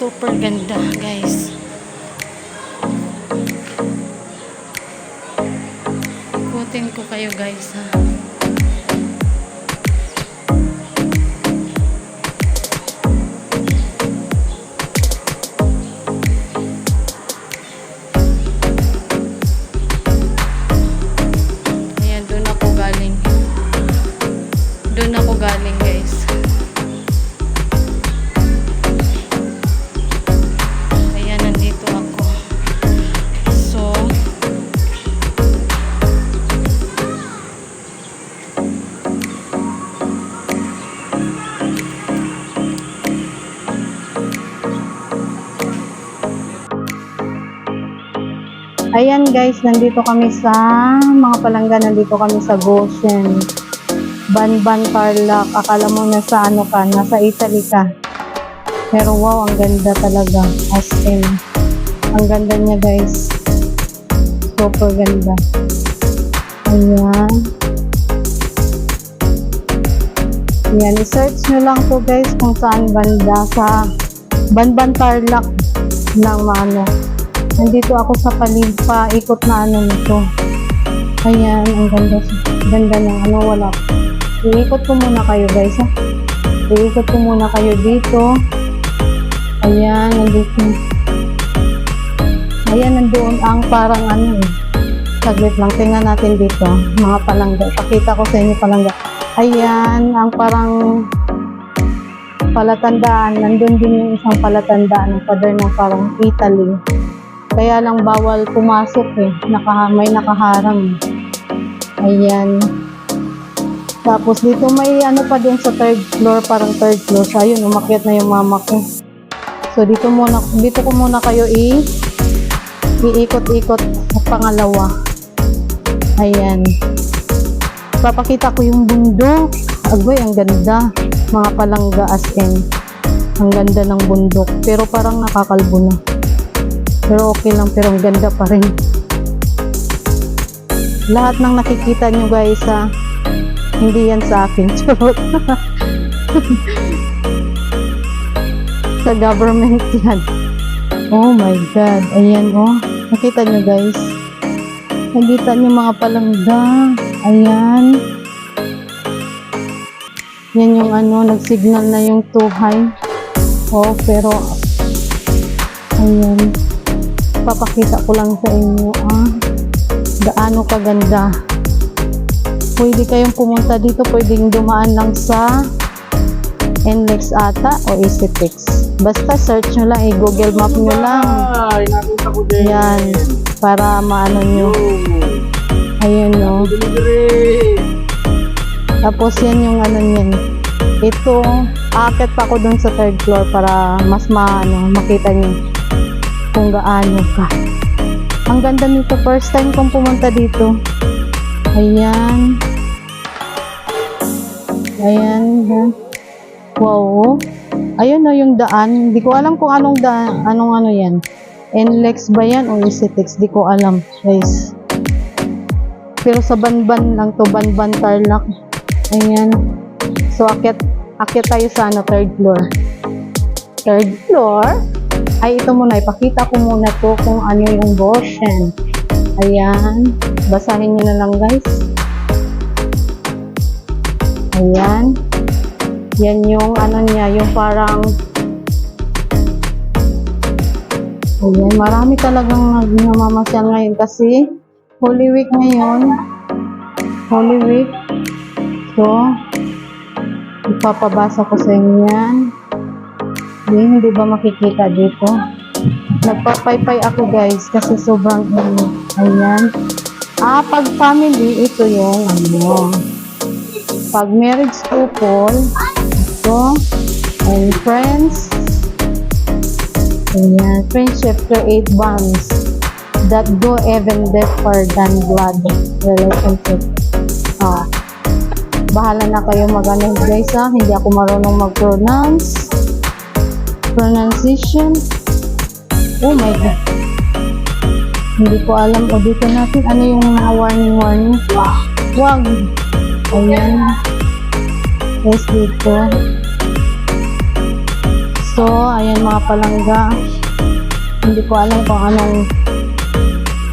Super ganda, guys. Ikutin ko kayo, guys, ha. Ayan, doon ako galing. Doon ako galing, guys. Ayan guys, nandito kami sa mga palangga, nandito kami sa Goshen. Banban, Tarlac. Akala mo nasa ano ka, nasa Italy ka. Pero wow, ang ganda talaga. As in, ang ganda niya guys. Super ganda. Ayan. Ayan, i-search nyo lang to guys kung saan banda sa Banban, Tarlac ng ano. Nandito ako sa Palipa, ikot na ano nito. Ayan, ang ganda. Ganda ng ano, wala. Iikot ko muna kayo guys, ha. Iikot ko muna kayo dito. Ayan, nandito. Ayan, nandoon ang parang ano eh. Saglit lang, tingnan natin dito. Mga palangga. Pakita ko sa inyo palangga. Ayan, ang parang palatandaan. Nandun din yung isang palatandaan ng pader ng parang Italy. Kaya lang bawal pumasok eh. May nakaharang. Ayan. Tapos dito may ano pa din sa third floor, parang third floor. So ayun, umakyat na yung mama ko. So dito ko muna kayo iikot-ikot sa pangalawa. Ayan. Papakita ko yung bundok. Agoy, ang ganda. Mga palangga as in. Ang ganda ng bundok. Pero parang nakakalbo na. Pero okay lang, pero ang ganda pa rin. Lahat ng nakikita nyo guys, ha, hindi yan sa akin. Charot. Sa government yan. Oh my God. Ayan, oh. Nakita nyo guys. Nakita nyo mga palangga. Ayan. Yan yung ano, nagsignal na yung tuhay. Oh, pero ayan. Papakita ko lang sa inyo gaano kaganda. Pwede kayong pumunta dito, pwedeng dumaan lang sa NLEX ata o EasyFix. Basta search nyo lang, i-Google Map nyo lang. Yan, para maano nyo. Ayun o. Tapos yan yung ano nyan. Ito, aakit pa ako dun sa third floor para mas makita nyo kung gaano ka. Ang ganda nito, first time kong pumunta dito. Ayan. Ayan. Wow. Ayun o yung daan. Hindi ko alam kung anong daan, anong ano yan. NLEX ba yan o EasyFix? Di ko alam guys. Pero sa Banban lang to, Banban, Tarlac. Ayan. So akyat tayo sa ano, third floor. Third floor. Ay, ito muna, ipakita ko muna to kung ano yung Goshen. Ayan. Basahin nyo na lang, guys. Ayan. Yan yung ano niya, yung parang ayan, marami talagang namamasyal ngayon kasi Holy Week ngayon. Holy Week. So, ipapabasa ko sa inyo yan. Hindi ba makikita dito? Nagpapaypay ako guys kasi sobrang ayan. Pag family, ito yung ano. Pag marriage couple, ito. And friends. Ayan. Friendship create bonds that go even deeper than blood relationship. Bahala na kayo mag-ano guys ha. Hindi ako marunong pronunciation. Oh my God. Hindi ko alam. O dito natin. Ano yung mga warning. Wag. Ayan. Yes, dito. So, So, ayan mga palangga. Hindi ko alam kung anong,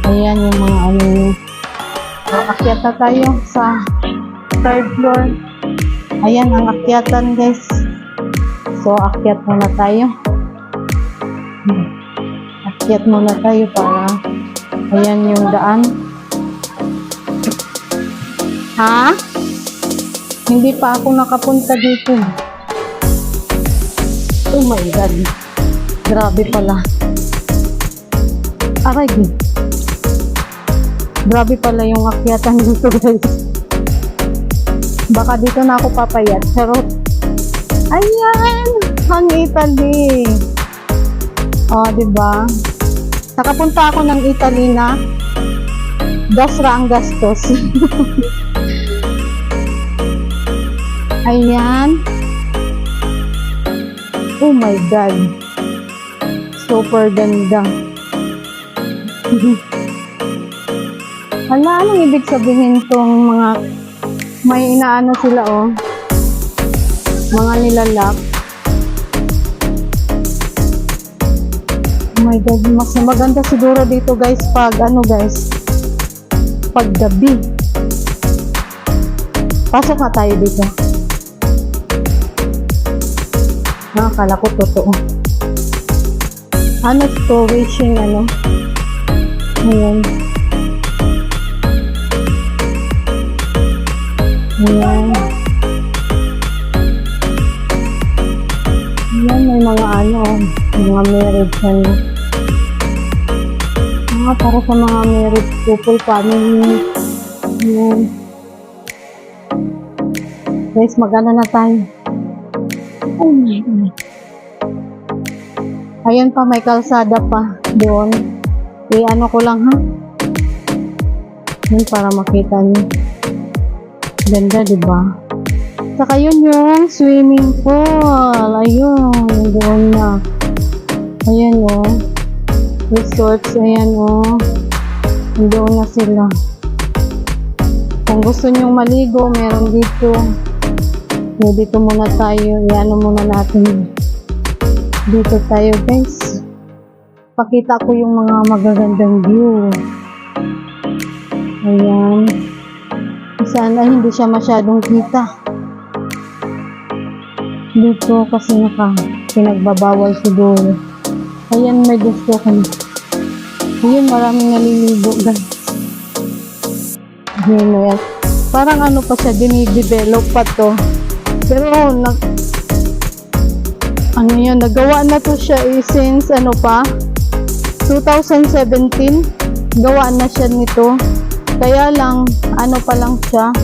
ayan yung mga ano. Akyat na tayo sa third floor. Ayan ang akyatan guys. So, akyat muna tayo. Akyat muna tayo para, ayan yung daan. Ha? Hindi pa ako nakapunta dito. Oh my God. Grabe pala. Aray. Grabe pala yung akyatan dito guys. Baka dito na ako papayat. Pero, ayan! Ang Italy. O, diba? Nakapunta ako ng Italy na dasra ang gastos. Ayan. Oh my God. Super ganda. Hala, anong ibig sabihin tong mga may inaano sila oh. Mga nilalak. Oh my God, mas maganda siguro dito guys pag ano guys. Pag gabi. Pasok na tayo dito. Nakakala ko totoo. Ano to, wishing ano. Ayan. Ayan. Ayan, may mga ano, mga marriage ano. Para sa mga married couple, family. Ayan. Guys, mag-ano na tayo. Oh my God. Ayan pa, may kalsada pa doon. I-ano ko lang ha. Ayan, para makita niyo. Ganda, diba? Saka yun yung swimming pool. Ayun, doon na. Ayan o. Oh. Resorts, ayan o. Oh. Doon na sila. Kung gusto nyong maligo, meron dito. So, dito muna tayo. Iano muna natin. Dito tayo guys. Pakita ko yung mga magagandang view. Ayan. Sana hindi siya masyadong kita. Dito kasi pinagbabawal siguro. Ayan, may gusto ko. Ayan, maraming naliligo guys. Ayan, ayan. Parang ano pa siya, dinidevelop pa to. Pero, ano yan, nagawa na to siya since, ano pa, 2017, gawa na siya nito. Kaya lang, ano pa lang siya,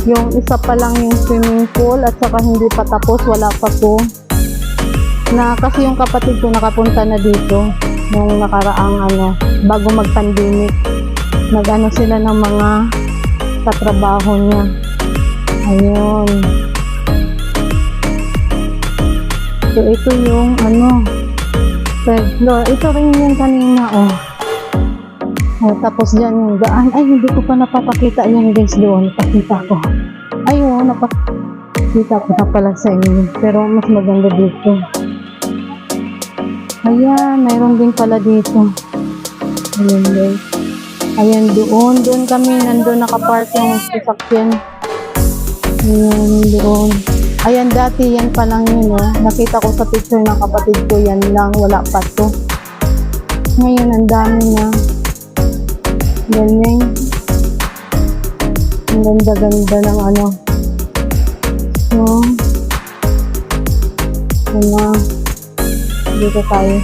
yung isa pa lang yung swimming pool, at saka hindi pa tapos, wala pa to. Kasi yung kapatid ko nakapunta na dito, nung nakaraang, ano, bago mag-pandemic, nag-ano sila ng mga katrabaho niya. Ayun. So, ito yung, ano, third floor. Ito rin yung kanina, oh. Oh, tapos dyan yung daan. Ay, hindi ko pa napapakita yan, guys, doon. Napakita ko. Ay, oh, napakita ko na pala sa inyo. Pero, mas maganda dito. Ayan, mayroon din pala dito. Ayan, guys. Ayan, doon. Doon kami, nandun nakapark yung sasakyan. Ayan, doon. Ayan, dati yan pa lang yun, oh. Nakita ko sa picture ng kapatid ko, yan lang, wala pa to. Ngayon, ang dami na. Ganyan. Ang ganda-ganda ng ano. So, dito tayo.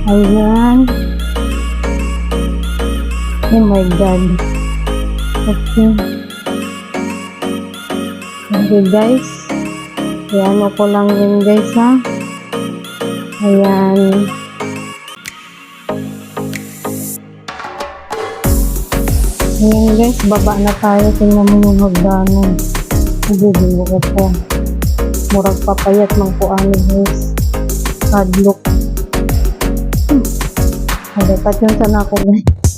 Ayan. Oh my God. Okay. Okay guys, ayan ko lang yun guys ha. Ayan. Ayan guys, baba na tayo. Tingnan mo yung hagdanan. Nagugulo ko po. Murag papayat mang puano guys. Hadlock. Hadapat yun sana ako guys.